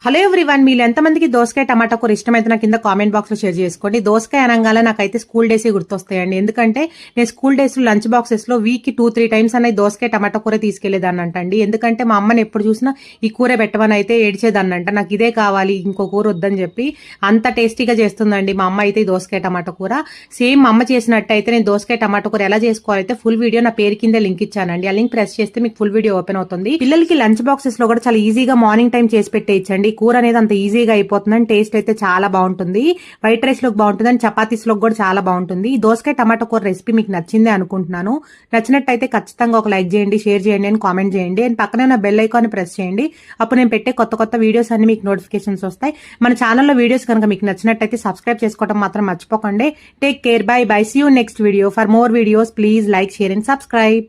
Hello everyone, మీరు ఎంతమందికి దోసకాయ టమాటా కూర ఇష్టమైతే నాకు కింద కామెంట్ బాక్స్ లో షేర్ చేసుకోండి. దోసకాయ అనగానే నాకైతే స్కూల్ డేస్ గుర్తొస్తాయండి. ఎందుకంటే నేను స్కూల్ డేస్ లో లంచ్ బాక్సెస్ లో వీక్ కి 2-3 టైమ్స్ అనేది దోసకాయ టమాటా కూర తీసుకెళ్లేదాన్ని అంటండి. ఎందుకంటే మా అమ్మని ఎప్పుడు చూసినా ఈ కూర పెట్టమని అయితే ఏడ్చేదాన్నంట. నాకు ఇదే కావాలి, ఇంకో కూర వద్దని చెప్పి. అంత టేస్టీగా చేస్తుందండి మా అమ్మ అయితే ఈ దోసకాయ టమాటా కూర. సేమ్ మా అమ్మ చేసినట్టు అయితే నేను దోసకాయ టమాటా కూర ఎలా చేసుకోవాలైతే ఫుల్ వీడియో నా పేరు కింద లింక్ ఇచ్చానండి. ఆ లింక్ ప్రెస్ చేస్తే మీకు ఫుల్ వీడియో ఓపెన్ అవుతుంది. పిల్లలకి లంచ్ బాక్సెస్ లో కూడా చాలా ఈజీగా మార్నింగ్ టైం చేసి పెట్టేయచ్చండి. కూర అనేది అంత ఈజీగా అయిపోతుందని టేస్ట్ అయితే చాలా బాగుంటుంది. వైట్ రైస్ లోకి బాగుంటుంది అండ్ చపాతీస్ లోకి కూడా చాలా బాగుంటుంది. ఈ దోసకాయ టమాటో కూర రెసిపీ మీకు నచ్చిందే అనుకుంటున్నాను. నచ్చినట్టయితే ఖచ్చితంగా ఒక లైక్ చేయండి, షేర్ చేయండి అండ్ కామెంట్ చేయండి అండ్ పక్కనే ఉన్న బెల్ ఐకాన్ ప్రెస్ చేయండి. అప్పుడు నేను పెట్టే కొత్త కొత్త వీడియోస్ అన్ని మీకు నోటిఫికేషన్స్ వస్తాయి. మన ఛానల్లో వీడియోస్ కనుక మీకు నచ్చినట్టయితే సబ్స్క్రైబ్ చేసుకోవడం మాత్రం మర్చిపోకండి. Take care, bye bye, see you next video. For more videos please like, share and subscribe.